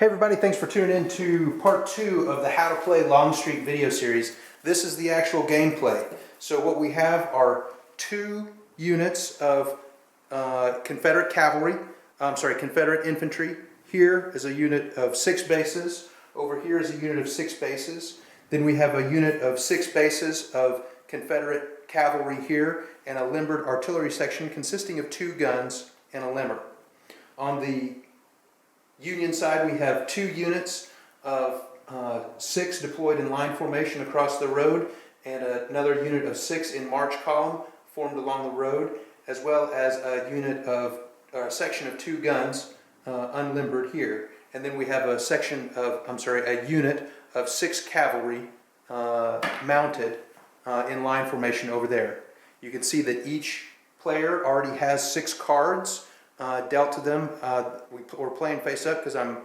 Hey everybody, thanks for tuning in to part 2 of the How to Play Longstreet video series. This is the actual gameplay. So what we have are 2 units of Confederate infantry. Here is a unit of 6 bases. Over here is a unit of 6 bases. Then we have a unit of 6 bases of Confederate cavalry here and a limbered artillery section consisting of 2 guns and a limber. On the Union side, we have 2 units of 6 deployed in line formation across the road and another unit of 6 in march column formed along the road, as well as a unit of section of 2 guns unlimbered here. And then we have a unit of 6 cavalry mounted in line formation over there. You can see that each player already has 6 cards dealt to them. We're playing face up because I'm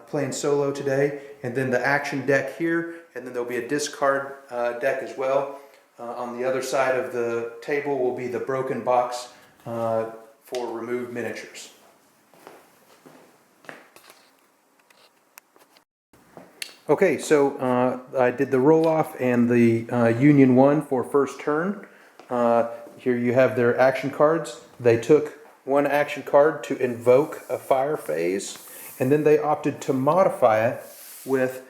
playing solo today, and then the action deck here, and then there'll be a discard deck as well. On the other side of the table will be the broken box for removed miniatures. Okay, so I did the roll-off and the Union 1 for first turn. Here you have their action cards. They took 1 action card to invoke a fire phase, and then they opted to modify it with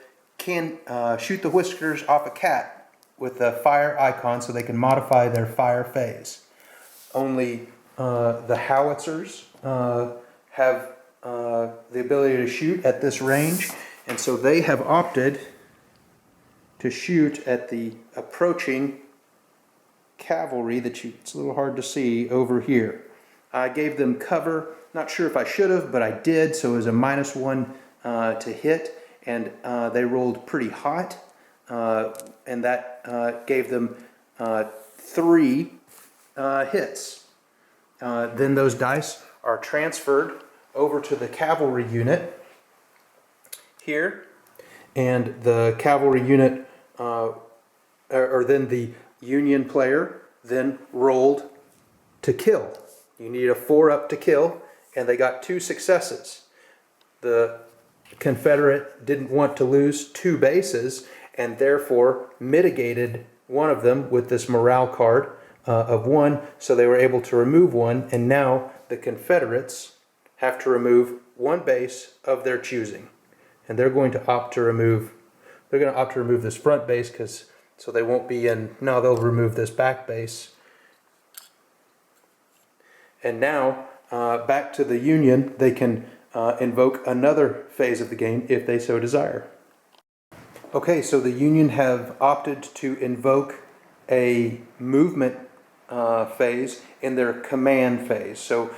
shoot the whiskers off a cat with a fire icon so they can modify their fire phase. Only the howitzers have the ability to shoot at this range, and so they have opted to shoot at the approaching cavalry it's a little hard to see over here. I gave them cover, not sure if I should have, but I did, so it was a -1 to hit, and they rolled pretty hot, and that gave them 3 hits. Then those dice are transferred over to the cavalry unit here, and the cavalry unit, or then the Union player then rolled to kill. You need a 4-up to kill, and they got 2 successes. The Confederate didn't want to lose 2 bases, and therefore mitigated one of them with this morale card of 1, so they were able to remove 1, and now the Confederates have to remove 1 base of their choosing. And they're going to opt to remove this front base, so they won't be in, no, they'll remove this back base. And now, back to the Union, they can invoke another phase of the game if they so desire. Okay, so the Union have opted to invoke a movement phase in their command phase. So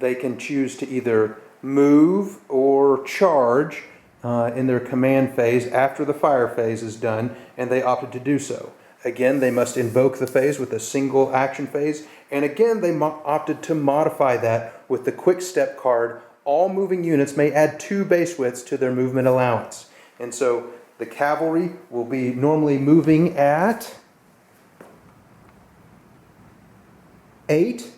they can choose to either move or charge in their command phase after the fire phase is done, and they opted to do so. Again, they must invoke the phase with a single action phase, and again they opted to modify that with the quick step card. All moving units may add 2 base widths to their movement allowance. And so the cavalry will be normally moving at 8.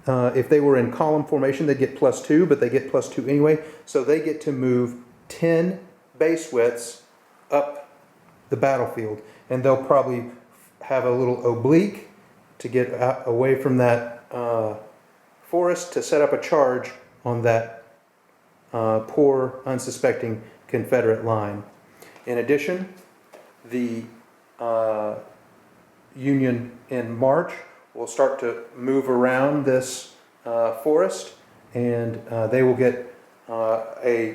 If they were in column formation, they'd get +2, but they get +2 anyway. So they get to move 10 base widths up the battlefield, and they'll probably have a little oblique to get away from that forest to set up a charge on that poor, unsuspecting Confederate line. In addition, the Union in march will start to move around this forest, and they will get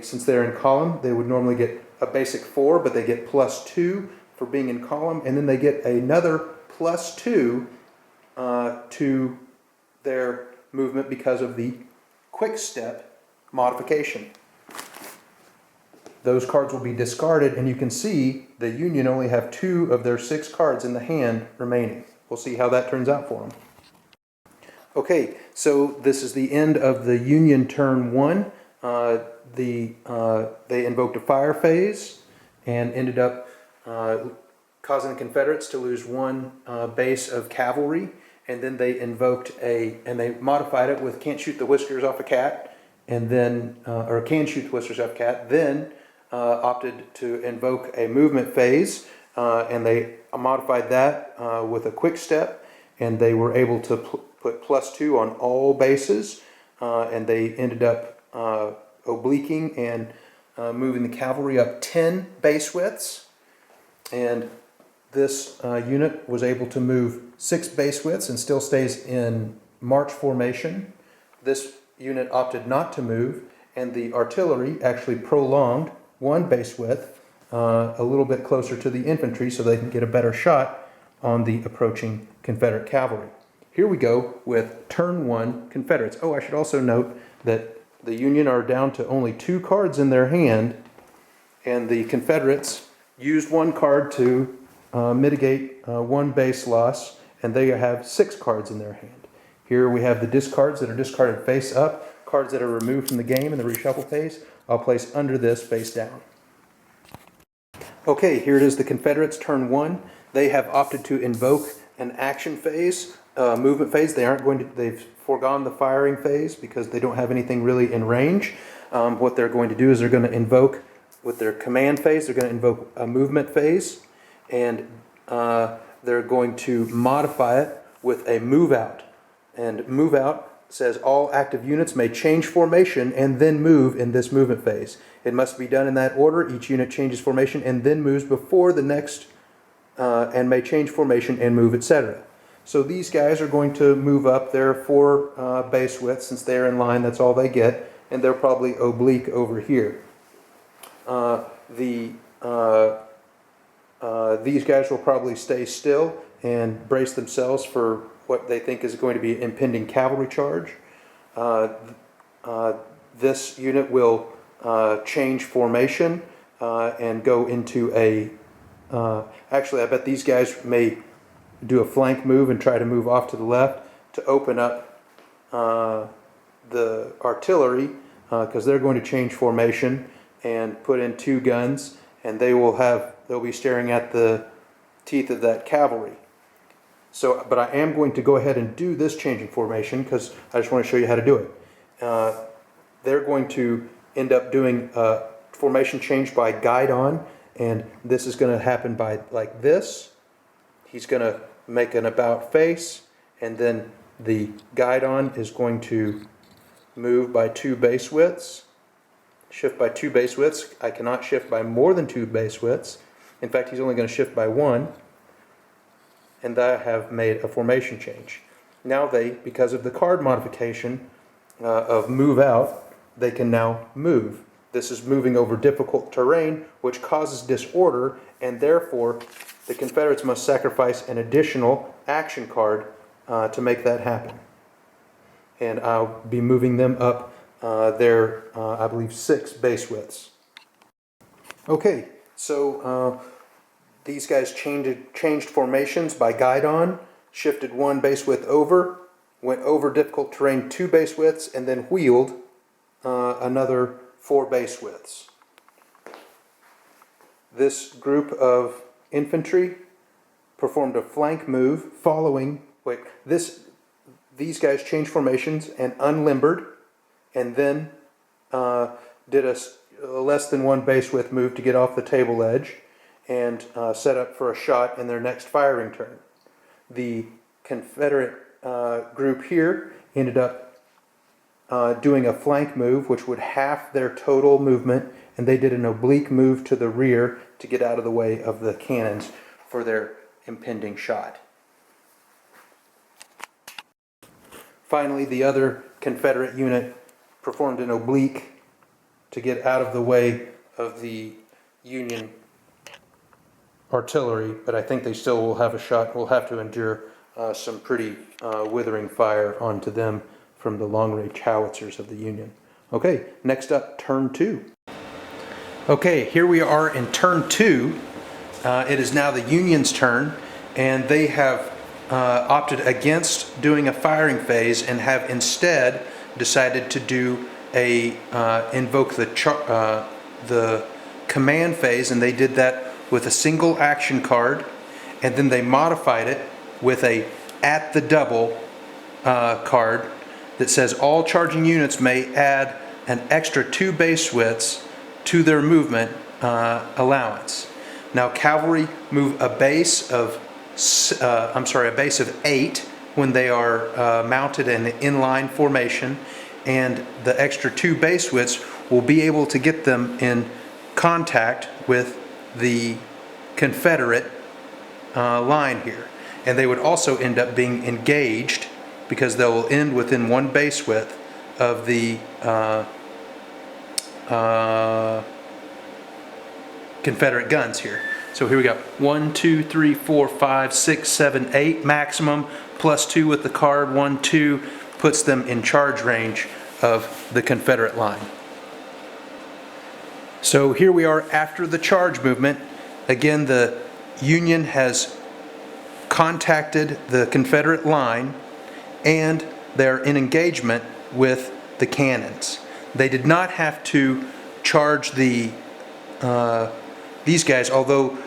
since they're in column, they would normally get a basic 4, but they get +2 for being in column, and then they get another +2 to their movement because of the quick step modification. Those cards will be discarded, and you can see the Union only have 2 of their 6 cards in the hand remaining. We'll see how that turns out for them. Okay, so this is the end of the Union turn 1. They invoked a fire phase and ended up causing the Confederates to lose 1 base of cavalry, and then they invoked and they modified it with can't shoot the whiskers off a cat, and then, or can shoot the Worcester Stuffed Cat, then opted to invoke a movement phase, and they modified that with a quick step, and they were able to put +2 on all bases, and they ended up obliquing and moving the cavalry up 10 base widths, and this unit was able to move 6 base widths and still stays in march formation. This unit opted not to move, and the artillery actually prolonged 1 base width a little bit closer to the infantry so they can get a better shot on the approaching Confederate cavalry. Here we go with turn 1 Confederates. Oh, I should also note that the Union are down to only 2 cards in their hand, and the Confederates used 1 card to mitigate 1 base loss, and they have 6 cards in their hand. Here we have the discards that are discarded face up, cards that are removed from the game in the reshuffle phase. I'll place under this face down. Okay, here it is, the Confederates turn 1. They have opted to invoke an action phase, movement phase. They've foregone the firing phase because they don't have anything really in range. What they're going to do is they're going to invoke, with their command phase, they're going to invoke a movement phase, and they're going to modify it with a move out. And move out says all active units may change formation and then move in this movement phase. It must be done in that order. Each unit changes formation and then moves before the next, and may change formation and move, etc. So these guys are going to move up their 4 base widths. Since they're in line, that's all they get, and they're probably oblique over here. These guys will probably stay still and brace themselves for what they think is going to be an impending cavalry charge. This unit will change formation and go into a... actually, I bet these guys may do a flank move and try to move off to the left to open up the artillery, because they're going to change formation and put in 2 guns, and they'll be staring at the teeth of that cavalry. So, but I am going to go ahead and do this changing formation because I just want to show you how to do it. They're going to end up doing formation change by guide on, and this is going to happen by like this. He's going to make an about face, and then the guide on is going to move by 2 base widths, shift by 2 base widths. I cannot shift by more than 2 base widths. In fact, he's only going to shift by 1. And I have made a formation change. Now because of the card modification of move out, they can now move. This is moving over difficult terrain, which causes disorder, and therefore the Confederates must sacrifice an additional action card to make that happen. And I'll be moving them up their, I believe, 6 base widths. Okay, so these guys changed formations by guide on, shifted 1 base width over, went over difficult terrain 2 base widths, and then wheeled another 4 base widths. This group of infantry performed a flank move following, these guys changed formations and unlimbered, and then did a less than 1 base width move to get off the table edge and set up for a shot in their next firing turn. The Confederate group here ended up doing a flank move, which would half their total movement, and they did an oblique move to the rear to get out of the way of the cannons for their impending shot. Finally, the other Confederate unit performed an oblique to get out of the way of the Union artillery, but I think they still will have a shot. We'll have to endure some pretty withering fire onto them from the long-range howitzers of the Union. Okay, next up, turn 2. Okay, here we are in turn 2. It is now the Union's turn, and they have opted against doing a firing phase and have instead decided to do invoke the command phase, and they did that with a single action card, and then they modified it with a at the double card that says all charging units may add an extra 2 base widths to their movement allowance. Now cavalry move a base of a base of 8 when they are mounted in an inline formation, and the extra 2 base widths will be able to get them in contact with the Confederate line here. And they would also end up being engaged because they will end within 1 base width of the Confederate guns here. So here we go. 1, 2, 3, 4, 5, 6, 7, 8 maximum, plus 2 with the card. 1, 2 puts them in charge range of the Confederate line. So here we are after the charge movement. Again, the Union has contacted the Confederate line and they're in engagement with the cannons. They did not have to charge these guys, although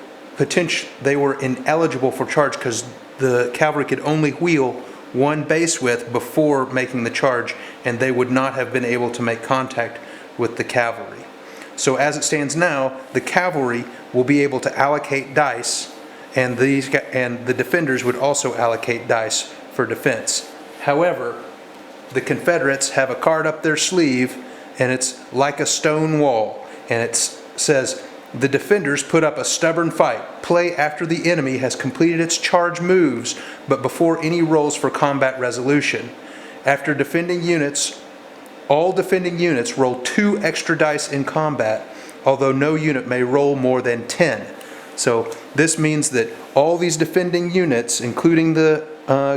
they were ineligible for charge because the cavalry could only wheel 1 base width before making the charge, and they would not have been able to make contact with the cavalry. So as it stands now, the cavalry will be able to allocate dice, and the defenders would also allocate dice for defense. However, the Confederates have a card up their sleeve, and it's like a stone wall, and it says, "The defenders put up a stubborn fight. Play after the enemy has completed its charge moves, but before any rolls for combat resolution. After defending units, all defending units roll 2 extra dice in combat, although no unit may roll more than 10. So this means that all these defending units, including the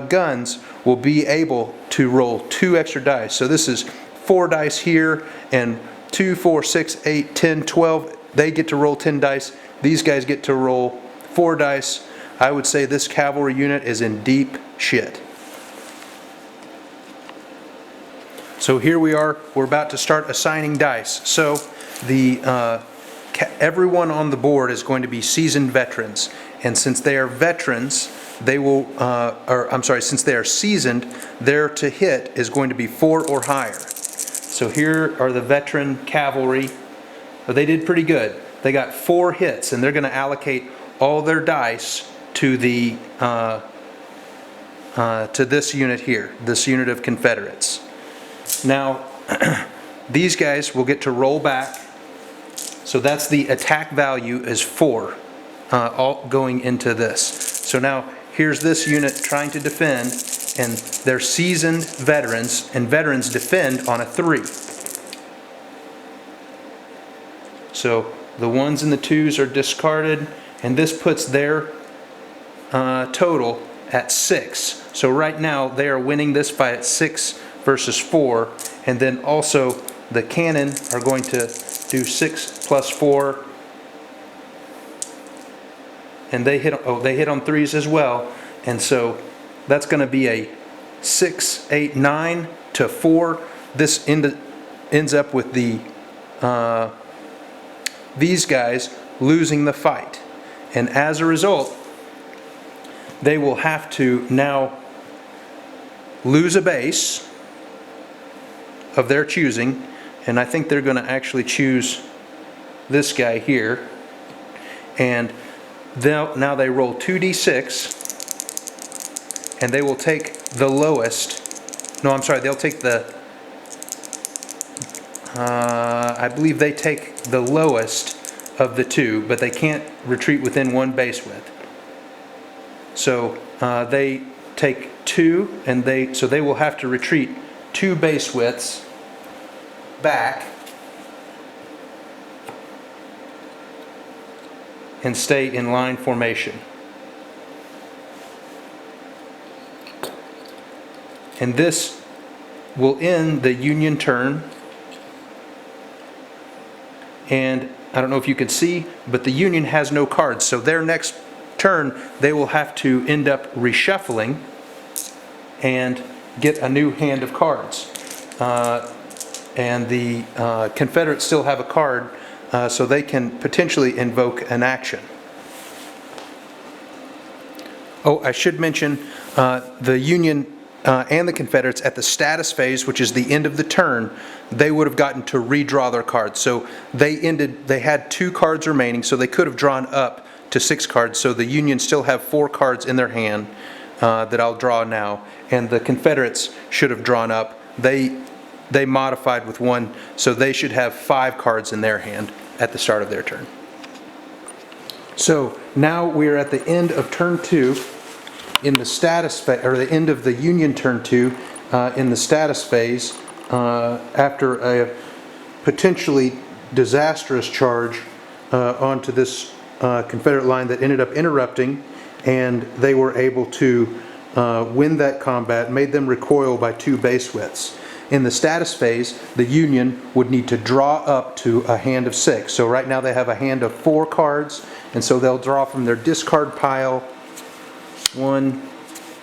guns, will be able to roll 2 extra dice. So this is 4 dice here, and 2, 4, 6, 8, 10, 12. They get to roll 10 dice. These guys get to roll 4 dice. I would say this cavalry unit is in deep shit. So here we are. We're about to start assigning dice. So everyone on the board is going to be seasoned veterans, and since they are veterans, they will, since they are seasoned, their to hit is going to be 4 or higher. So here are the veteran cavalry. They did pretty good. They got 4 hits, and they're going to allocate all their dice to the to this unit here, this unit of Confederates. Now, these guys will get to roll back. So that's the attack value is 4, all going into this. So now here's this unit trying to defend, and they're seasoned veterans, and veterans defend on a 3. So the 1s and the 2s are discarded, and this puts their total at 6. So right now they are winning this fight at 6 versus 4, and then also the cannon are going to do 6 plus 4, and they hit on 3s as well, and so that's going to be a 6, 8, 9 to 4. This ends up with the these guys losing the fight, and as a result they will have to now lose a base of their choosing, and I think they're going to actually choose this guy here, and now they roll 2d6, and they will take the lowest. No, I'm sorry, they'll take the I believe they take the lowest of the 2, but they can't retreat within 1 base width. So they take 2, and they will have to retreat 2 base widths back and stay in line formation. And this will end the Union turn. And I don't know if you can see, but the Union has no cards, so their next turn they will have to end up reshuffling and get a new hand of cards. And the Confederates still have a card, so they can potentially invoke an action. Oh, I should mention the Union and the Confederates at the status phase, which is the end of the turn, they would have gotten to redraw their cards. So they had 2 cards remaining, so they could have drawn up to 6 cards. So the Union still have 4 cards in their hand that I'll draw now, and the Confederates should have drawn up. They modified with 1, so they should have 5 cards in their hand at the start of their turn. So now we're at the end of turn 2 in the status phase, or the end of the Union turn 2 in the status phase, after a potentially disastrous charge onto this Confederate line that ended up interrupting, and they were able to win that combat, made them recoil by 2 base widths. In the status phase, the Union would need to draw up to a hand of 6. So right now they have a hand of 4 cards, and so they'll draw from their discard pile 1,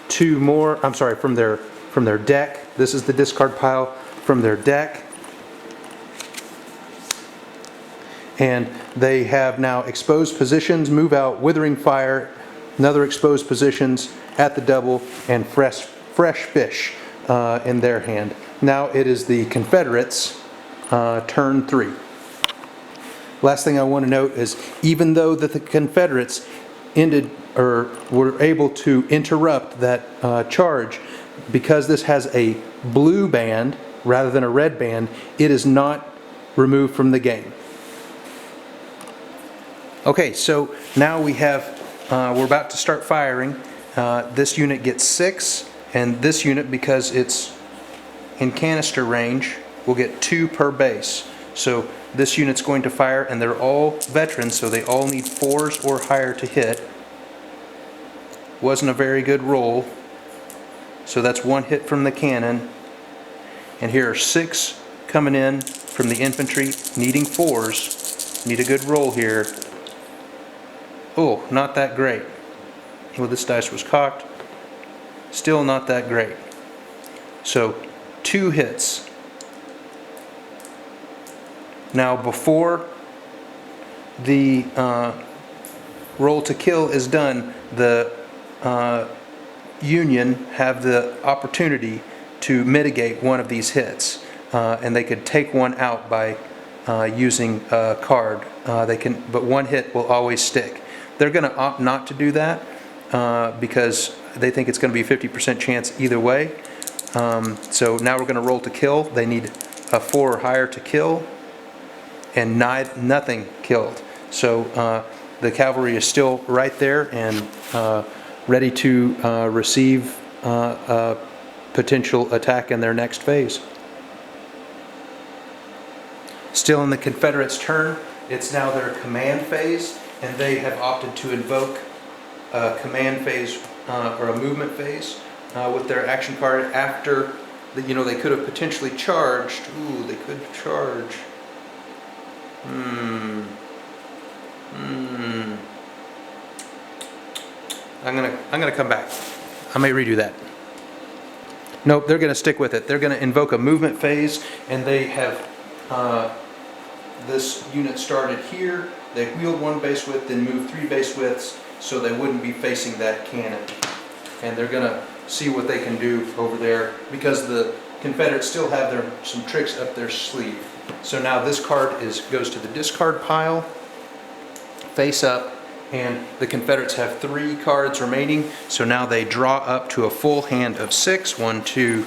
2 more. I'm sorry, from their deck. This is the discard pile from their deck. And they have now exposed positions, move out, withering fire, another exposed positions at the double, and fresh fish in their hand. Now it is the Confederates' turn 3. Last thing I want to note is, even though that the Confederates were able to interrupt that charge, because this has a blue band rather than a red band, it is not removed from the game. Okay, so now we're about to start firing. This unit gets 6, and this unit, because it's in canister range, will get 2 per base. So this unit's going to fire, and they're all veterans, so they all need 4s or higher to hit. Wasn't a very good roll, so that's 1 hit from the cannon. And here are 6 coming in from the infantry, needing 4s. Need a good roll here. Oh, not that great. Well, this dice was cocked. Still not that great. So 2 hits. Now before the roll to kill is done, the Union have the opportunity to mitigate one of these hits, and they could take one out by using a card. But 1 hit will always stick. They're going to opt not to do that because they think it's going to be a 50% chance either way. So now we're going to roll to kill. They need a 4 or higher to kill, and nothing killed. So the cavalry is still right there and ready to receive a potential attack in their next phase. Still in the Confederates' turn, it's now their command phase, and they have opted to invoke a command phase or a movement phase with their action card after they could have potentially charged. Ooh, they could charge. I'm gonna come back. I may redo that. Nope, they're gonna stick with it. They're gonna invoke a movement phase, and they have this unit started here. They wheeled 1 base width, then moved 3 base widths, so they wouldn't be facing that cannon. And they're gonna see what they can do over there, because the Confederates still have some tricks up their sleeve. So now this card goes to the discard pile, face up, and the Confederates have 3 cards remaining. So now they draw up to a full hand of 6. 1, 2,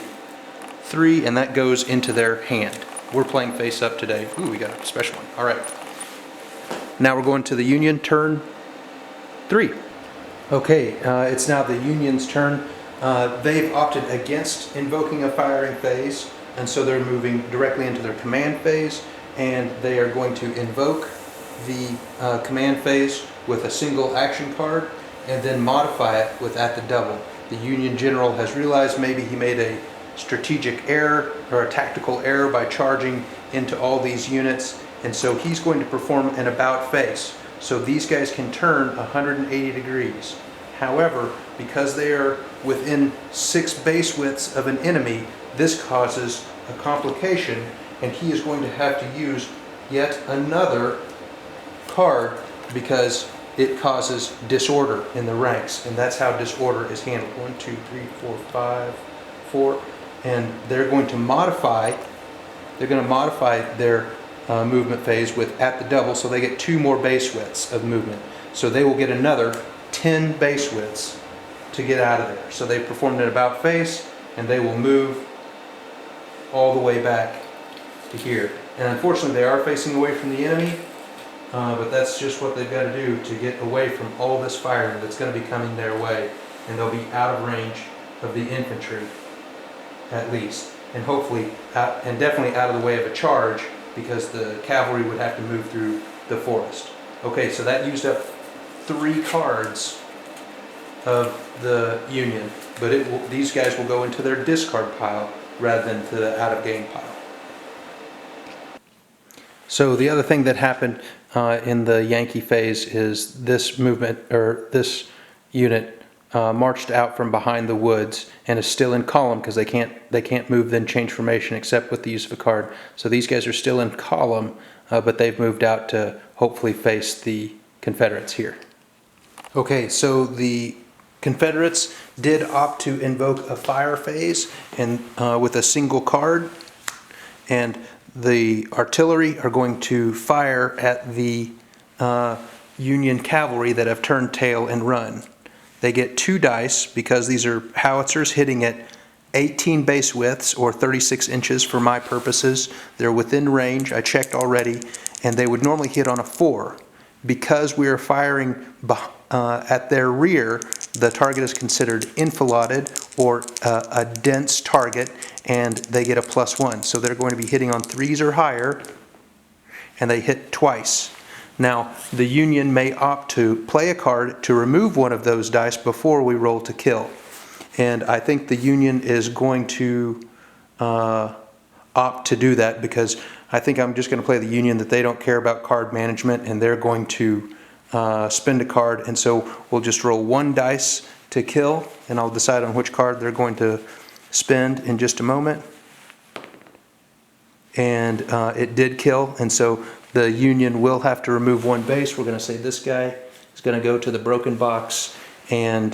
3, and that goes into their hand. We're playing face up today. Ooh, we got a special one. All right. Now we're going to the Union turn 3. Okay, it's now the Union's turn. They've opted against invoking a firing phase, and so they're moving directly into their command phase, and they are going to invoke the command phase with a single action card and then modify it with at the double. The Union general has realized maybe he made a strategic error or a tactical error by charging into all these units, and so he's going to perform an about face. So these guys can turn 180 degrees. However, because they are within 6 base widths of an enemy, this causes a complication, and he is going to have to use yet another card because it causes disorder in the ranks, and that's how disorder is handled. 1, 2, 3, 4, 5, 4, and they're going to modify their movement phase with at the double, so they get 2 more base widths of movement. So they will get another 10 base widths to get out of there. So they performed an about face, and they will move all the way back to here. And unfortunately they are facing away from the enemy, but that's just what they've got to do to get away from all this firing that's going to be coming their way, and they'll be out of range of the infantry at least, and hopefully and definitely out of the way of a charge, because the cavalry would have to move through the forest. Okay, so that used up 3 cards of the Union, but these guys will go into their discard pile rather than to the out of game pile. So the other thing that happened in the Yankee phase is this movement, or this unit, marched out from behind the woods and is still in column, because they can't move then change formation except with the use of a card. So these guys are still in column, but they've moved out to hopefully face the Confederates here. Okay, so the Confederates did opt to invoke a fire phase and with a single card, and the artillery are going to fire at the Union cavalry that have turned tail and run. They get 2 dice because these are howitzers hitting at 18 base widths, or 36 inches for my purposes. They're within range, I checked already, and they would normally hit on a 4. Because we are firing at their rear, the target is considered enfiladed, or a dense target, and they get a +1. So they're going to be hitting on 3s or higher, and they hit twice. Now, the Union may opt to play a card to remove one of those dice before we roll to kill. And I think the Union is going to opt to do that, because I think I'm just going to play the Union that they don't care about card management, and they're going to spend a card. And so we'll just roll 1 dice to kill, and I'll decide on which card they're going to spend in just a moment. And it did kill, and so the Union will have to remove 1 base. We're going to say this guy is going to go to the broken box, and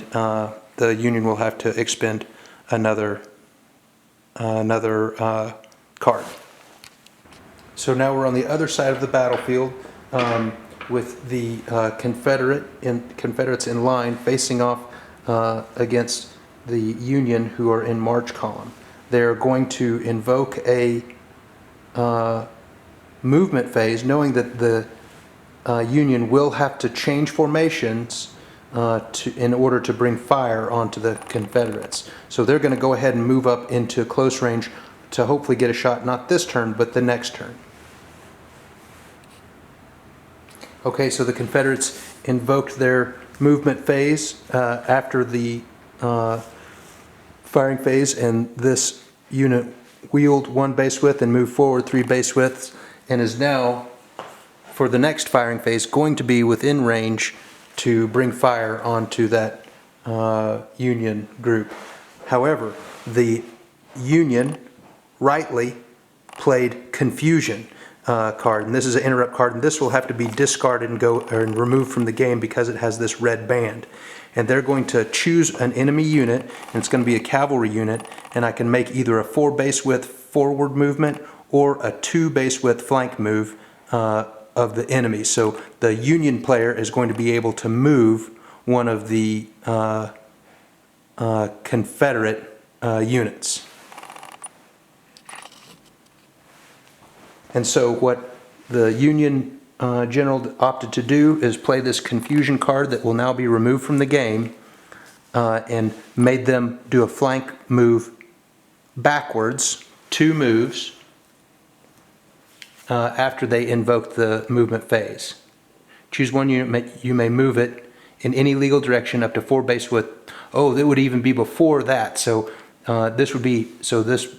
the Union will have to expend another card. So now we're on the other side of the battlefield with the Confederates in line facing off against the Union, who are in march column. They're going to invoke a movement phase, knowing that the Union will have to change formations in order to bring fire onto the Confederates. So they're going to go ahead and move up into close range to hopefully get a shot, not this turn, but the next turn. Okay, so the Confederates invoked their movement phase after the firing phase, and this unit wheeled 1 base width and moved forward 3 base widths, and is now, for the next firing phase, going to be within range to bring fire onto that Union group. However, the Union rightly played confusion card, and this is an interrupt card, and this will have to be discarded and removed from the game because it has this red band. And they're going to choose an enemy unit, and it's going to be a cavalry unit, and I can make either a 4 base width forward movement or a 2 base width flank move of the enemy. So the Union player is going to be able to move one of the Confederate units. And so what the Union general opted to do is play this confusion card that will now be removed from the game, and made them do a flank move backwards, 2 moves, after they invoked the movement phase. Choose 1 unit, you may move it in any legal direction up to 4 base width. Oh, that would even be before that. So this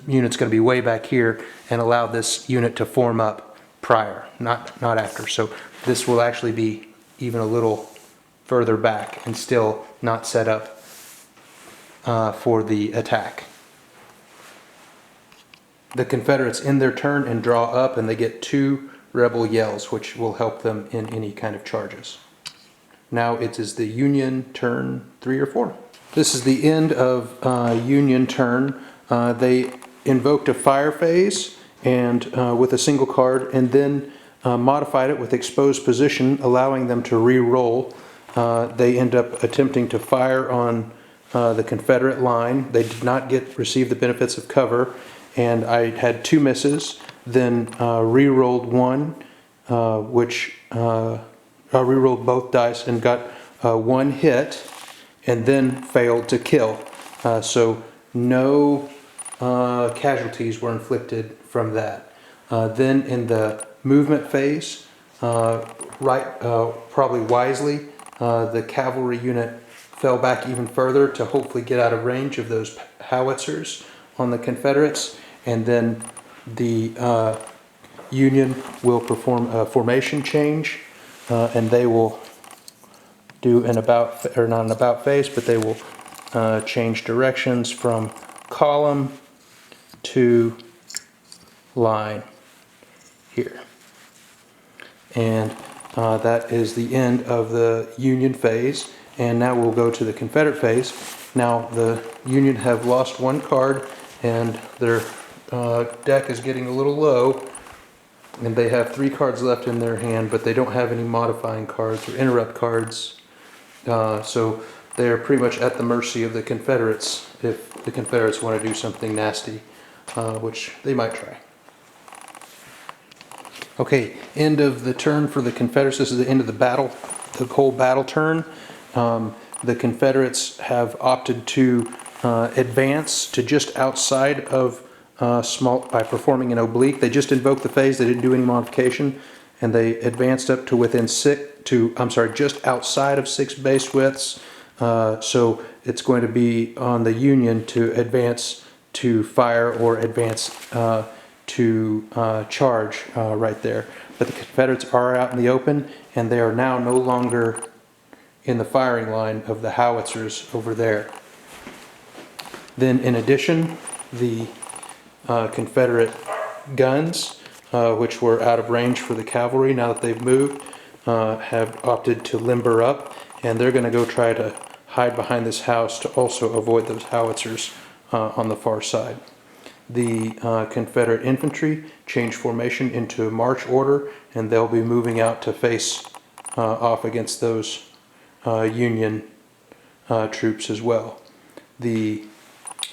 unit's going to be way back here and allow this unit to form up prior, not after. So this will actually be even a little further back and still not set up for the attack. The Confederates end their turn and draw up, and they get 2 rebel yells, which will help them in any kind of charges. Now it is the Union turn 3 or 4. This is the end of Union turn. They invoked a fire phase and with a single card, and then modified it with exposed position, allowing them to re-roll. They end up attempting to fire on the Confederate line. They did not receive the benefits of cover, and I had 2 misses. Then re-rolled one, which I re-rolled both dice and got 1 hit, and then failed to kill. So no casualties were inflicted from that. Then in the movement phase, probably wisely, the cavalry unit fell back even further to hopefully get out of range of those howitzers on the Confederates, and then the Union will perform a formation change, and they will do an about, or not an about face, but they will change directions from column to line here. And that is the end of the Union phase. And now we'll go to the Confederate phase. Now the Union have lost 1 card, and their deck is getting a little low, and they have 3 cards left in their hand, but they don't have any modifying cards or interrupt cards. So they're pretty much at the mercy of the Confederates if the Confederates want to do something nasty, which they might try. Okay, end of the turn for the Confederates. This is the end of the battle, the whole battle turn. The Confederates have opted to advance to just outside of by performing an oblique. They just invoked the phase. They didn't do any modification, and they advanced up to within just outside of 6 base widths. So it's going to be on the Union to advance to fire or advance to charge right there. But the Confederates are out in the open, and they are now no longer in the firing line of the howitzers over there. Then in addition, the Confederate guns, which were out of range for the cavalry now that they've moved, have opted to limber up, and they're going to go try to hide behind this house to also avoid those howitzers on the far side. The Confederate infantry changed formation into march order, and they'll be moving out to face off against those Union troops as well. The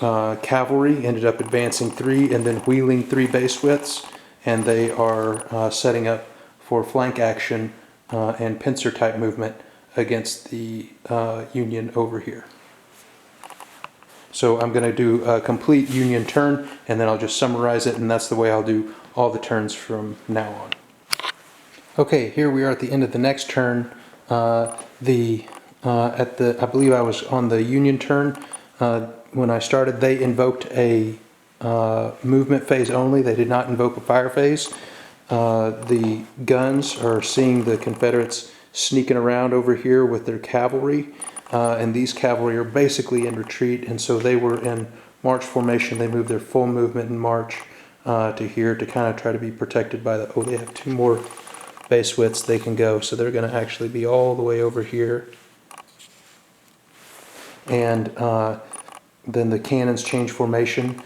cavalry ended up advancing 3 and then wheeling 3 base widths, and they are setting up for flank action and pincer type movement against the Union over here. So I'm going to do a complete Union turn, and then I'll just summarize it, and that's the way I'll do all the turns from now on. Okay, here we are at the end of the next turn. I believe I was on the Union turn. When I started, they invoked a movement phase only. They did not invoke a fire phase. The guns are seeing the Confederates sneaking around over here with their cavalry, and these cavalry are basically in retreat, and so they were in march formation. They moved their full movement in march to here to kind of try to be protected by the, they have 2 more base widths they can go, so they're going to actually be all the way over here. And then the cannons change formation.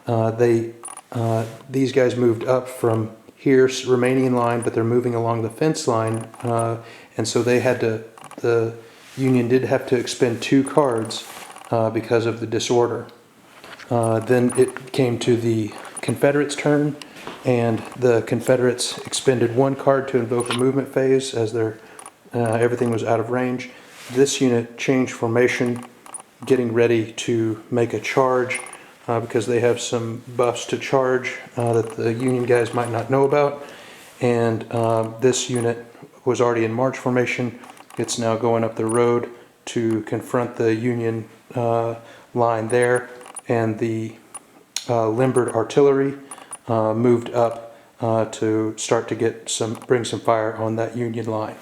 These guys moved up from here, remaining in line, but they're moving along the fence line, and so they had to, the Union did have to expend 2 cards because of the disorder. Then it came to the Confederates' turn, and the Confederates expended 1 card to invoke a movement phase as their everything was out of range. This unit changed formation, getting ready to make a charge because they have some buffs to charge that the Union guys might not know about. And this unit was already in march formation. It's now going up the road to confront the Union line there, and the limbered artillery moved up to start to get bring some fire on that Union line.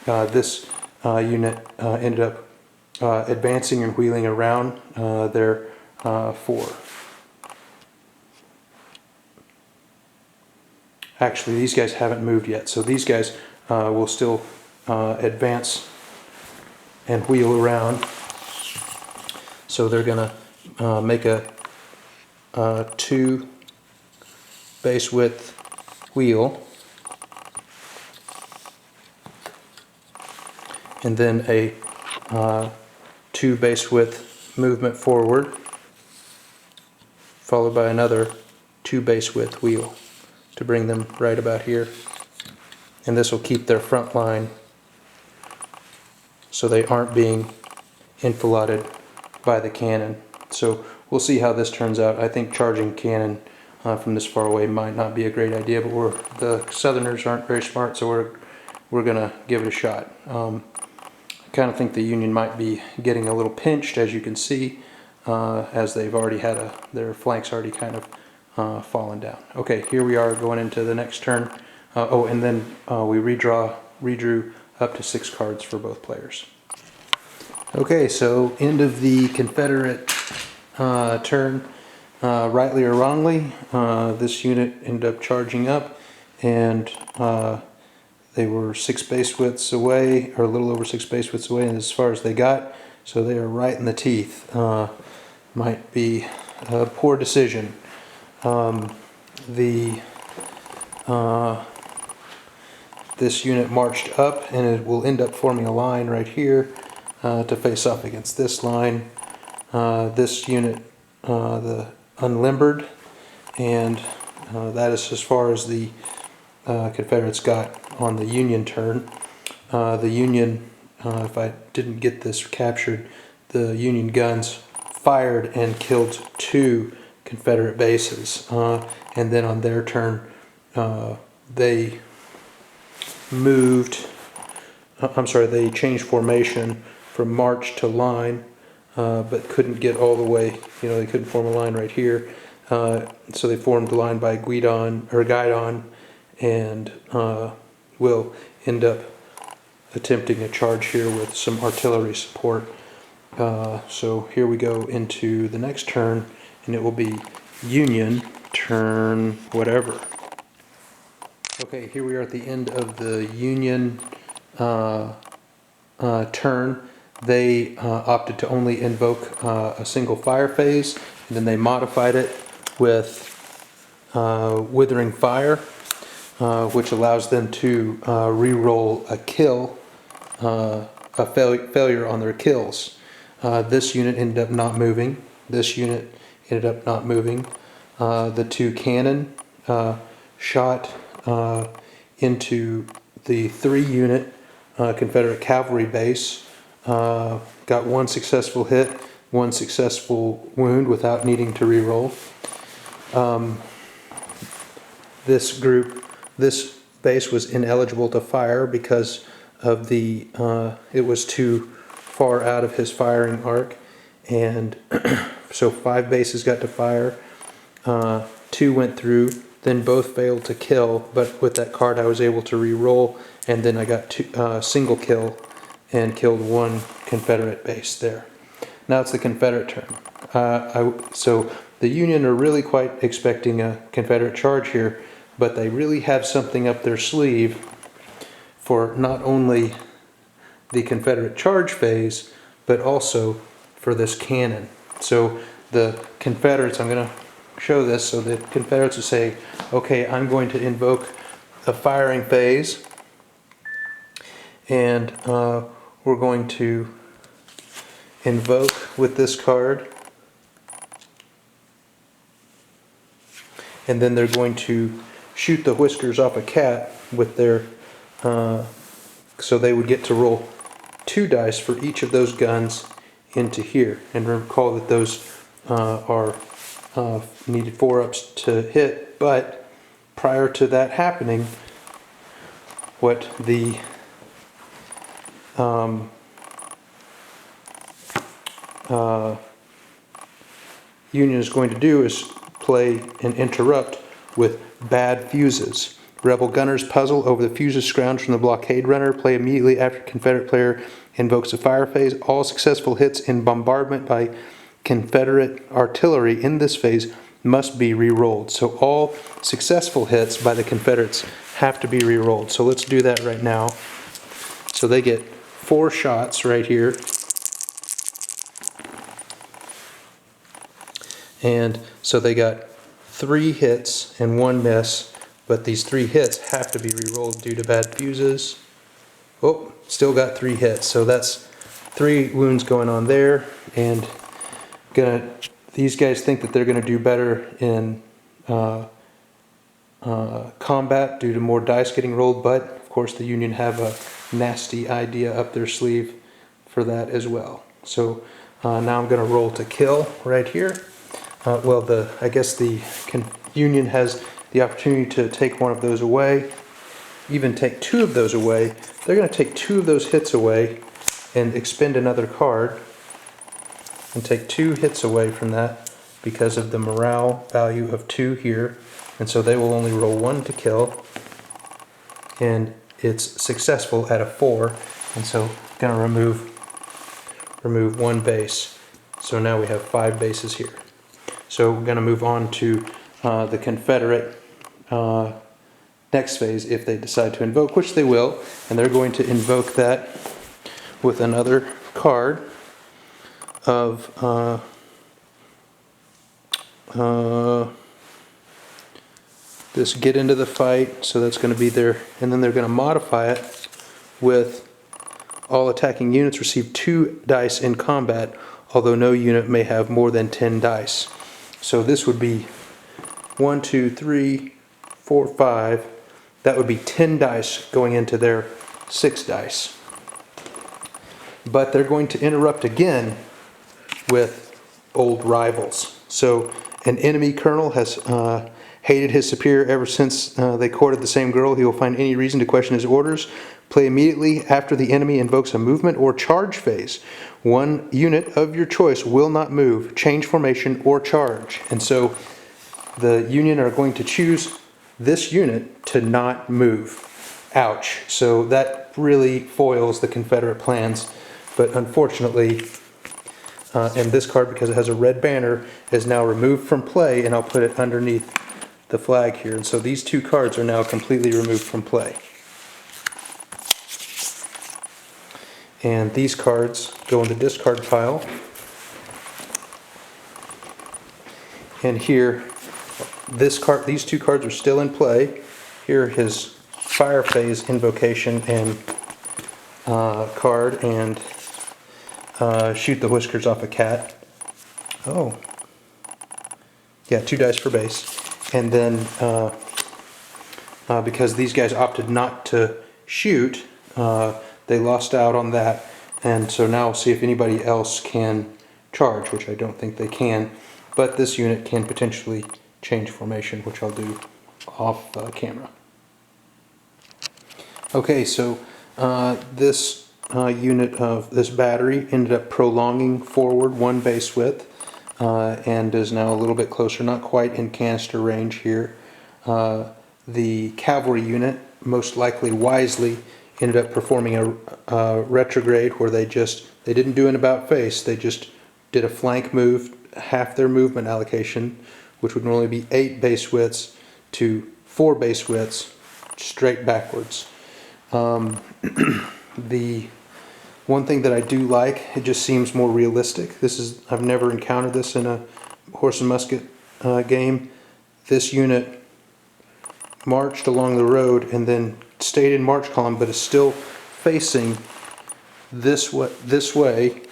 This unit ended up advancing and wheeling around their 4. Actually, these guys haven't moved yet, so these guys will still advance and wheel around. So they're going to make a 2 base width wheel, and then a 2 base width movement forward, followed by another 2 base width wheel to bring them right about here. And this will keep their front line so they aren't being enfiladed by the cannon. So we'll see how this turns out. I think charging cannon from this far away might not be a great idea, but the Southerners aren't very smart, so we're gonna give it a shot. I kind of think the Union might be getting a little pinched, as you can see, as they've already had their flanks already kind of fallen down. Okay, here we are going into the next turn. Oh, and then we redrew up to 6 cards for both players. Okay, so end of the Confederate turn. Rightly or wrongly, this unit ended up charging up, and they were 6 base widths away, or a little over 6 base widths away, and as far as they got, so they are right in the teeth. Might be a poor decision. This unit marched up, and it will end up forming a line right here to face off against this line. This unit, the unlimbered, and that is as far as the Confederates got on the Union turn. The Union, if I didn't get this captured, the Union guns fired and killed 2 Confederate bases, and then on their turn they they changed formation from march to line, but couldn't get all the way, they couldn't form a line right here, so they formed the line by guidon, and will end up attempting a charge here with some artillery support. So here we go into the next turn, and it will be Union turn whatever. Okay, here we are at the end of the Union turn. They opted to only invoke a single fire phase, and then they modified it with Withering Fire, which allows them to re-roll a kill, a failure on their kills. This unit ended up not moving. This unit ended up not moving. The 2 cannon shot into the 3 unit Confederate cavalry base. Got 1 successful hit, 1 successful wound without needing to re-roll. This base was ineligible to fire because of it was too far out of his firing arc, and so 5 bases got to fire. 2 went through, then both failed to kill, but with that card I was able to re-roll, and then I got single kill and killed 1 Confederate base there. Now it's the Confederate turn. So the Union are really quite expecting a Confederate charge here, but they really have something up their sleeve for not only the Confederate charge phase, but also for this cannon. So the Confederates, I'm going to show this, so the Confederates will say, okay, I'm going to invoke a firing phase, and we're going to invoke with this card, and then they're going to shoot the whiskers off a cat with their, so they would get to roll 2 dice for each of those guns into here. And recall that those are needed 4-ups to hit, but prior to that happening, what the Union is going to do is play an interrupt with bad fuses. Rebel gunners puzzle over the fuses scrounged from the blockade runner. Play immediately after Confederate player invokes a fire phase. All successful hits in bombardment by Confederate artillery in this phase must be re-rolled. So all successful hits by the Confederates have to be re-rolled. So let's do that right now. So they get 4 shots right here. And so they got 3 hits and 1 miss, but these 3 hits have to be re-rolled due to bad fuses. Oh, still got 3 hits, so that's 3 wounds going on there. And these guys think that they're gonna do better in combat due to more dice getting rolled, but of course the Union have a nasty idea up their sleeve for that as well. So now I'm gonna roll to kill right here. Well, I guess the Union has the opportunity to take one of those away, even take 2 of those away. They're going to take 2 of those hits away and expend another card and take 2 hits away from that because of the morale value of 2 here. And so they will only roll 1 to kill, and it's successful at a 4, and so going to remove 1 base. So now we have 5 bases here. So we're going to move on to the Confederate next phase if they decide to invoke, which they will, and they're going to invoke that with another card of this get into the fight. So that's going to be there, and then they're going to modify it with all attacking units receive 2 dice in combat, although no unit may have more than 10 dice. So this would be 1, 2, 3, 4, 5. That would be 10 dice going into their 6 dice. But they're going to interrupt again with old rivals. So an enemy colonel has hated his superior ever since they courted the same girl. He will find any reason to question his orders. Play immediately after the enemy invokes a movement or charge phase. 1 unit of your choice will not move, change formation, or charge. And so the Union are going to choose this unit to not move. Ouch. So that really foils the Confederate plans. But unfortunately, and this card, because it has a red banner, is now removed from play, and I'll put it underneath the flag here. And so these 2 cards are now completely removed from play. And these cards go in the discard pile. And here, these 2 cards are still in play. Here, his fire phase invocation and card, and shoot the whiskers off a cat. Oh, yeah, 2 dice for base. And then because these guys opted not to shoot, they lost out on that. And so now we'll see if anybody else can charge, which I don't think they can. But this unit can potentially change formation, which I'll do off camera. Okay, so this unit of this battery ended up prolonging forward 1 base width and is now a little bit closer, not quite in canister range here. The cavalry unit, most likely wisely, ended up performing a retrograde where they didn't do an about face, they just did a flank move, half their movement allocation, which would normally be 8 base widths to 4 base widths, straight backwards. The one thing that I do like, it just seems more realistic. I've never encountered this in a horse and musket game. This unit marched along the road and then stayed in march column, but is still facing this way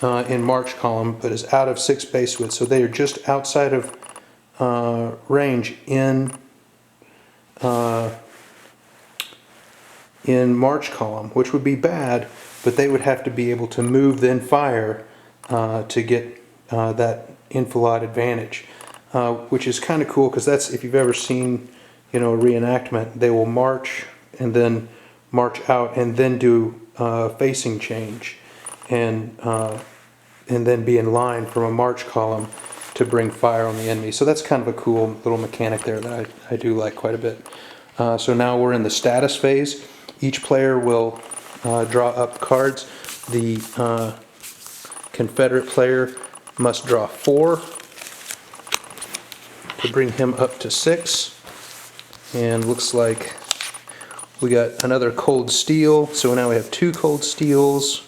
in march column, but is out of 6 base width. So they are just outside of range in march column, which would be bad, but they would have to be able to move then fire to get that enfilade advantage, which is kind of cool, because that's, if you've ever seen, a reenactment, they will march and then march out and then do facing change, and then be in line from a march column to bring fire on the enemy. So that's kind of a cool little mechanic there that I do like quite a bit. So now we're in the status phase. Each player will draw up cards. The Confederate player must draw 4 to bring him up to 6. And looks like we got another cold steel. So now we have 2 cold steels,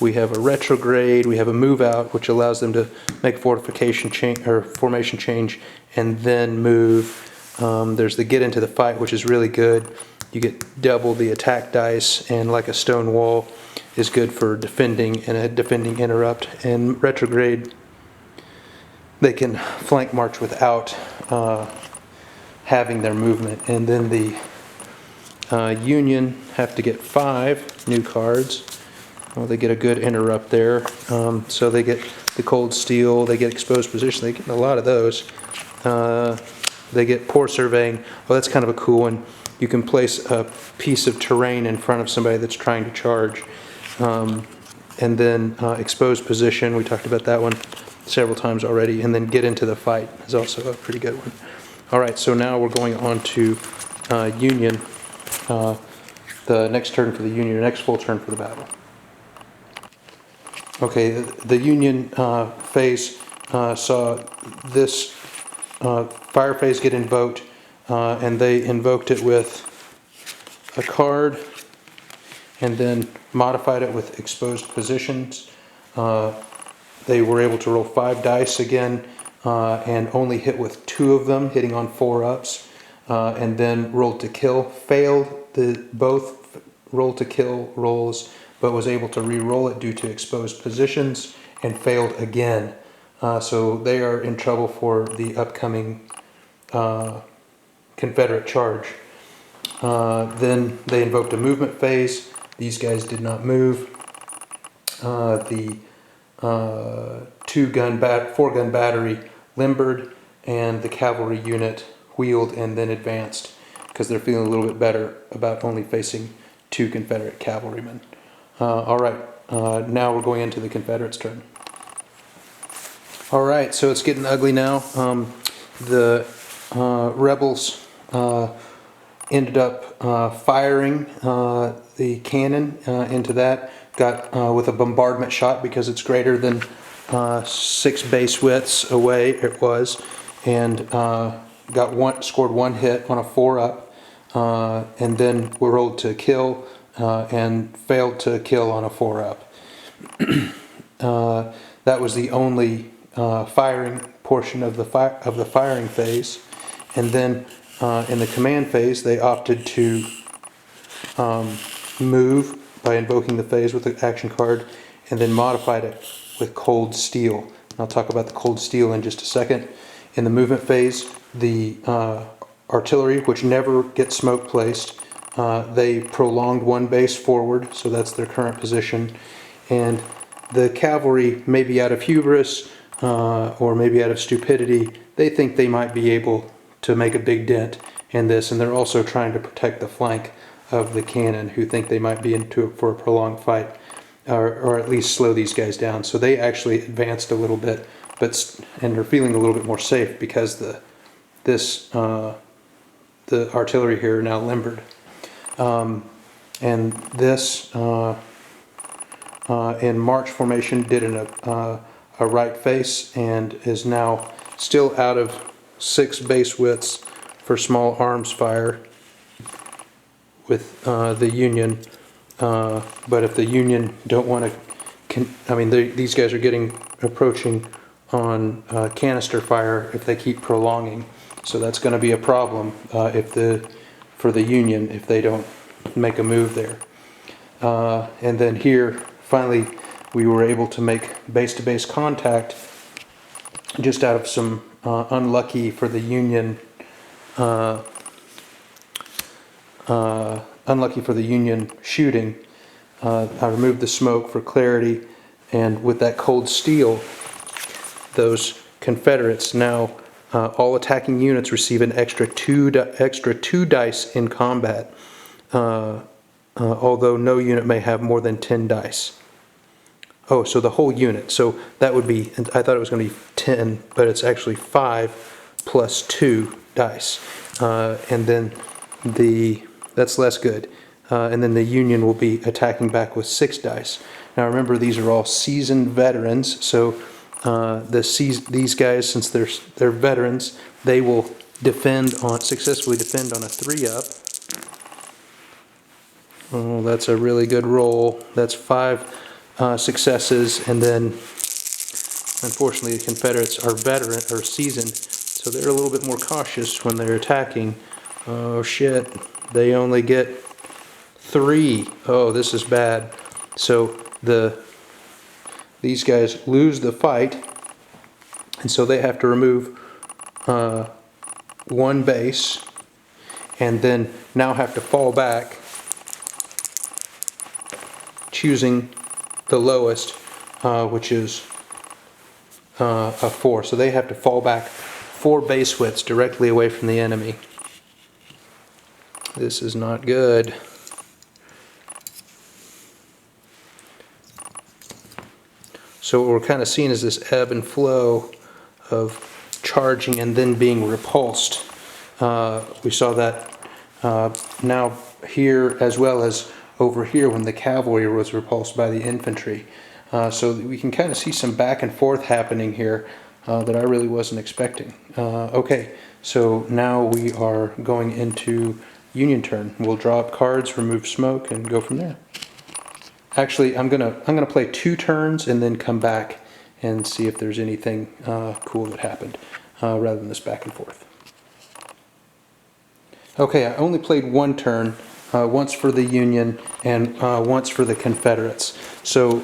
we have a retrograde, we have a move out, which allows them to make fortification change or formation change and then move. There's the get into the fight, which is really good. You get double the attack dice, and like a stone wall is good for defending and a defending interrupt. And retrograde, they can flank march without having their movement. And then the Union have to get 5 new cards. Well, they get a good interrupt there. So they get the cold steel, they get exposed position, they get a lot of those. They get poor surveying. Oh, that's kind of a cool one. You can place a piece of terrain in front of somebody that's trying to charge. And then exposed position, we talked about that one several times already. And then get into the fight is also a pretty good one. All right, so now we're going on to Union. The next turn for the Union, the next full turn for the battle. Okay, the Union phase saw this fire phase get invoked, and they invoked it with a card and then modified it with exposed positions. They were able to roll 5 dice again and only hit with 2 of them, hitting on 4-ups, and then rolled to kill. Failed both roll to kill rolls, but was able to re-roll it due to exposed positions, and failed again. So they are in trouble for the upcoming Confederate charge. Then they invoked a movement phase. These guys did not move. The 4-gun battery limbered, and the cavalry unit wheeled and then advanced because they're feeling a little bit better about only facing 2 Confederate cavalrymen. All right, now we're going into the Confederates' turn. All right, so it's getting ugly now. The rebels ended up firing the cannon into that. Got with a bombardment shot because it's greater than 6 base widths away. It was, and scored 1 hit on a 4-up, and then were rolled to kill and failed to kill on a 4-up. That was the only firing portion of the firing phase, and then in the command phase they opted to move by invoking the phase with the action card, and then modified it with cold steel. I'll talk about the cold steel in just a second. In the movement phase, the artillery, which never gets smoke placed, they prolonged 1 base forward, so that's their current position. And the cavalry, maybe out of hubris or maybe out of stupidity, they think they might be able to make a big dent in this, and they're also trying to protect the flank of the cannon, who think they might be into it for a prolonged fight, or at least slow these guys down. So they actually advanced a little bit, and are feeling a little bit more safe because the artillery here are now limbered. And this in march formation did a right face and is now still out of 6 base widths for small arms fire with the Union. But if the Union don't want to, these guys are approaching on canister fire if they keep prolonging. So that's going to be a problem for the Union if they don't make a move there. And then here, finally, we were able to make base-to-base contact just out of some unlucky for the Union shooting. I removed the smoke for clarity, and with that cold steel, those Confederates now, all attacking units receive an extra two dice in combat, although no unit may have more than 10 dice. Oh, so the whole unit. So that would be, I thought it was going to be 10, but it's actually 5 plus 2 dice. And then that's less good. And then the Union will be attacking back with 6 dice. Now remember, these are all seasoned veterans, so these guys, since they're veterans, they will successfully defend on a 3-up. Oh, that's a really good roll. That's 5 successes, and then unfortunately the Confederates are veteran or seasoned, so they're a little bit more cautious when they're attacking. Oh shit, they only get 3. Oh, this is bad. So these guys lose the fight, and so they have to remove 1 base, and then now have to fall back, choosing the lowest, which is a 4. So they have to fall back 4 base widths directly away from the enemy. This is not good. So what we're kind of seeing is this ebb and flow of charging and then being repulsed. We saw that now here as well as over here when the cavalry was repulsed by the infantry. So we can kind of see some back and forth happening here that I really wasn't expecting. Okay, so now we are going into Union turn. We'll draw up cards, remove smoke, and go from there. Actually, I'm gonna play 2 turns and then come back and see if there's anything cool that happened rather than this back and forth. Okay, I only played 1 turn, once for the Union and once for the Confederates. So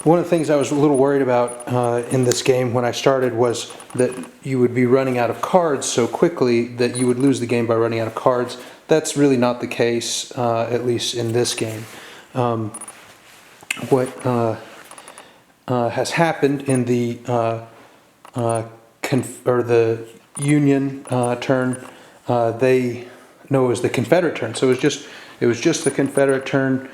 one of the things I was a little worried about in this game when I started was that you would be running out of cards so quickly that you would lose the game by running out of cards. That's really not the case, at least in this game. What has happened in the the Union turn, it was the Confederate turn. So it was just the Confederate turn.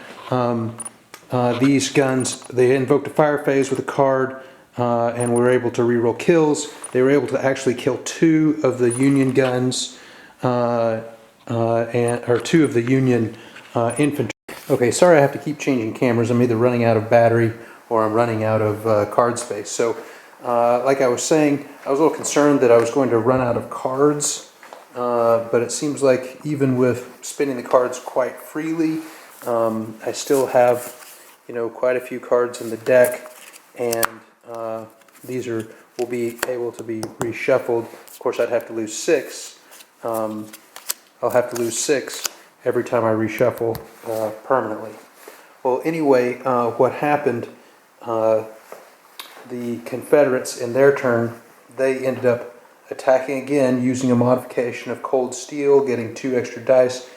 These guns, they invoked a fire phase with a card, and were able to reroll kills. They were able to actually kill 2 of the Union guns, or 2 of the Union infantry. Okay, sorry I have to keep changing cameras. I'm either running out of battery or I'm running out of card space. So, like I was saying, I was a little concerned that I was going to run out of cards, but it seems like even with spinning the cards quite freely, I still have, quite a few cards in the deck, and these will be able to be reshuffled. Of course, I'd have to lose 6. I'll have to lose 6 every time I reshuffle permanently. Well, anyway, what happened, the Confederates in their turn, they ended up attacking again using a modification of cold steel, getting 2 extra dice,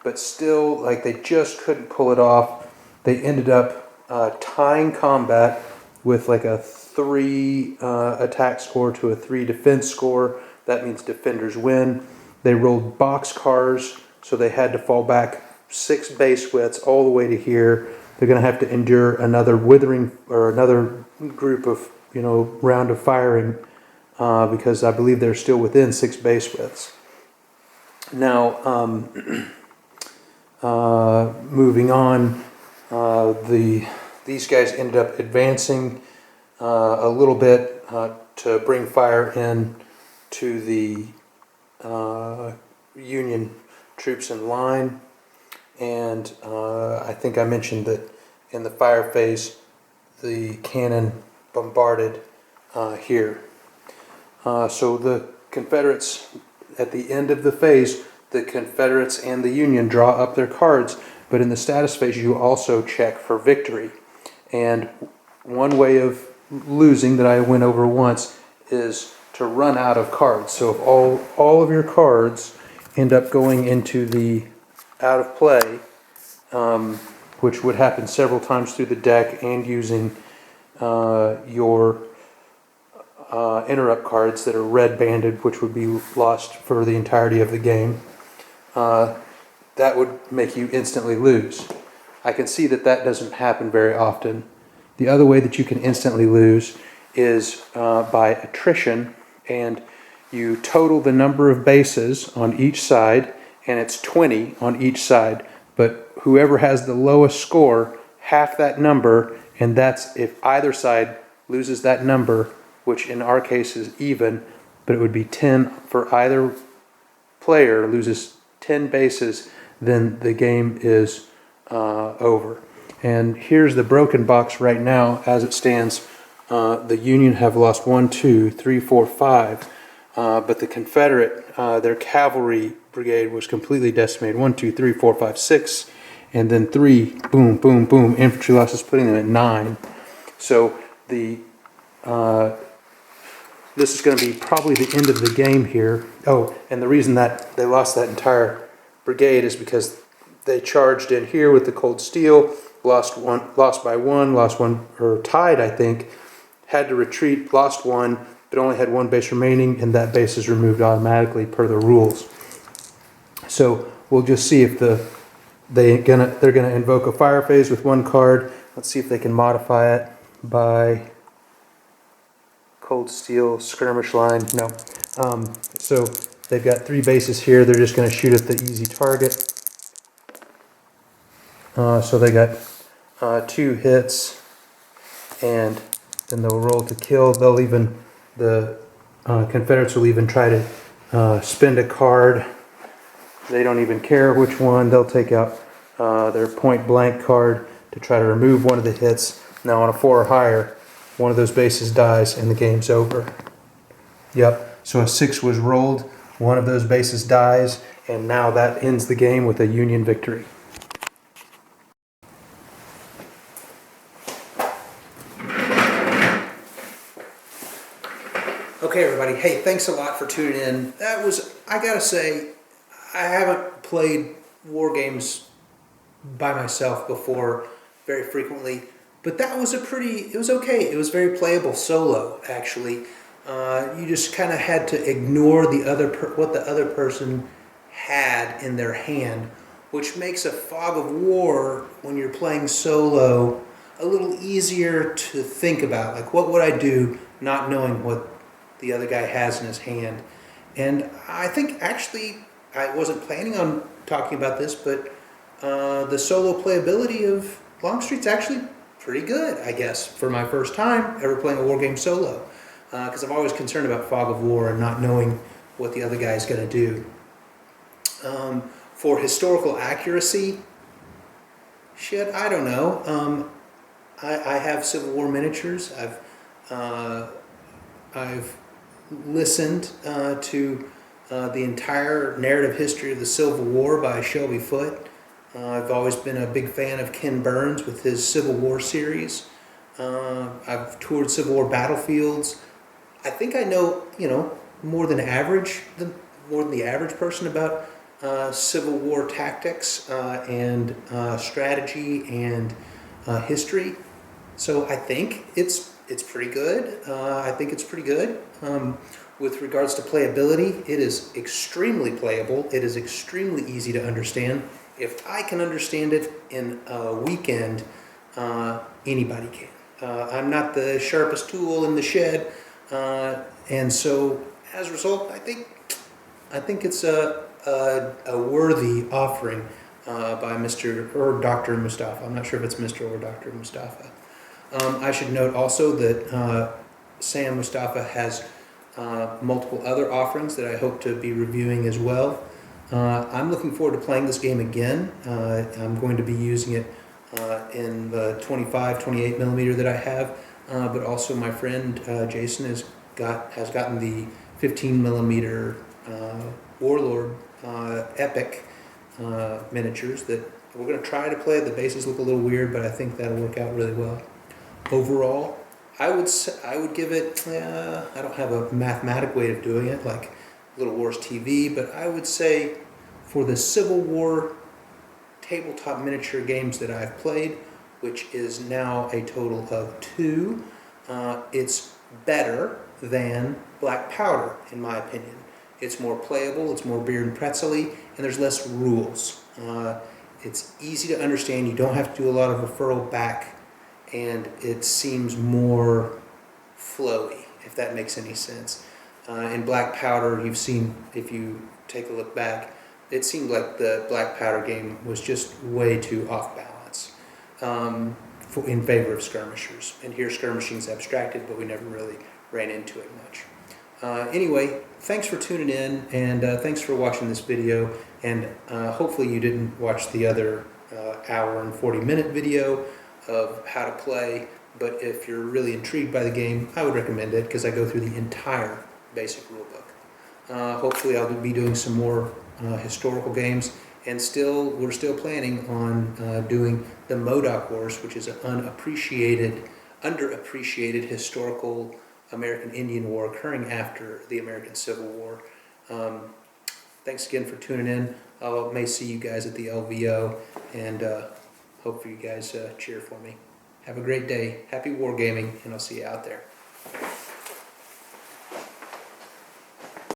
but still, like, they just couldn't pull it off. They ended up tying combat with like a 3 attack score to a 3 defense score. That means defenders win. They rolled boxcars, so they had to fall back 6 base widths all the way to here. They're going to have to endure another withering, or another group of, round of firing, because I believe they're still within 6 base widths. Now, moving on, these guys ended up advancing a little bit to bring fire in to the Union troops in line, and I think I mentioned that in the fire phase the cannon bombarded here. So the Confederates, at the end of the phase, the Confederates and the Union draw up their cards, but in the status phase you also check for victory. And one way of losing that I went over once is to run out of cards. So if all of your cards end up going into the out of play, which would happen several times through the deck, and using your interrupt cards that are red banded, which would be lost for the entirety of the game, that would make you instantly lose. I can see that doesn't happen very often. The other way that you can instantly lose is by attrition, and you total the number of bases on each side, and it's 20 on each side, but whoever has the lowest score, half that number, and that's if either side loses that number, which in our case is even, but it would be 10 for either player loses 10 bases, then the game is over. And here's the broken box right now as it stands. The Union have lost 1, 2, 3, 4, 5, but the Confederate, their cavalry brigade was completely decimated. 1, 2, 3, 4, 5, 6, and then 3, boom, boom, boom, infantry losses, putting them at 9. So the this is going to be probably the end of the game here. Oh, and the reason that they lost that entire brigade is because they charged in here with the cold steel, lost by one, or tied, I think, had to retreat, lost one, but only had one base remaining, and that base is removed automatically per the rules. So we'll just see if they're gonna invoke a fire phase with one card. Let's see if they can modify it by cold steel skirmish line. No. So they've got 3 bases here. They're just gonna shoot at the easy target. So they got 2 hits, and then they'll roll to kill. They'll even, the Confederates will even try to spend a card. They don't even care which one. They'll take out their point blank card to try to remove one of the hits. Now on a 4 or higher, one of those bases dies and the game's over. Yep, so a 6 was rolled, one of those bases dies, and now that ends the game with a Union victory. Okay, everybody. Hey, thanks a lot for tuning in. That was, I gotta say, I haven't played war games by myself before very frequently, but that was it was okay. It was very playable solo, actually. You just kind of had to ignore what the other person had in their hand, which makes a fog of war when you're playing solo a little easier to think about. Like, what would I do not knowing what the other guy has in his hand? And I think, actually, I wasn't planning on talking about this, but the solo playability of Longstreet's actually pretty good, I guess, for my first time ever playing a war game solo. Because I'm always concerned about fog of war and not knowing what the other guy is going to do. For historical accuracy, shit, I don't know. I have Civil War miniatures. I've listened to the entire narrative history of the Civil War by Shelby Foote. I've always been a big fan of Ken Burns with his Civil War series. I've toured Civil War battlefields. I think I know, more than the average person about Civil War tactics and strategy and history. So I think it's pretty good. With regards to playability, it is extremely playable. It is extremely easy to understand. If I can understand it in a weekend, anybody can. I'm not the sharpest tool in the shed, and so as a result, I think it's a worthy offering by Mr. or Dr. Mustafa. I'm not sure if it's Mr. or Dr. Mustafa. I should note also that Sam Mustafa has multiple other offerings that I hope to be reviewing as well. I'm looking forward to playing this game again. I'm going to be using it in the 25, 28 millimeter that I have, but also my friend Jason has gotten the 15 millimeter Warlord Epic miniatures that we're going to try to play. The bases look a little weird, but I think that'll work out really well. Overall, I would give it, I don't have a mathematic way of doing it like Little Wars TV, but I would say for the Civil War tabletop miniature games that I've played, which is now a total of 2, it's better than Black Powder, in my opinion. It's more playable, it's more beer and pretzel-y, and there's less rules. It's easy to understand, you don't have to do a lot of referral back, and it seems more flowy, if that makes any sense. In Black Powder, you've seen, if you take a look back, it seemed like the Black Powder game was just way too off balance in favor of skirmishers. And here skirmishing's abstracted, but we never really ran into it much. Anyway, thanks for tuning in, and thanks for watching this video, and hopefully you didn't watch the other hour and 40-minute video of how to play. But if you're really intrigued by the game, I would recommend it because I go through the entire basic rulebook. Hopefully I'll be doing some more historical games, and we're still planning on doing the Modoc Wars, which is an underappreciated historical American Indian War occurring after the American Civil War. Thanks again for tuning in. I may see you guys at the LVO, and hope for you guys cheer for me. Have a great day. Happy wargaming, and I'll see you out there.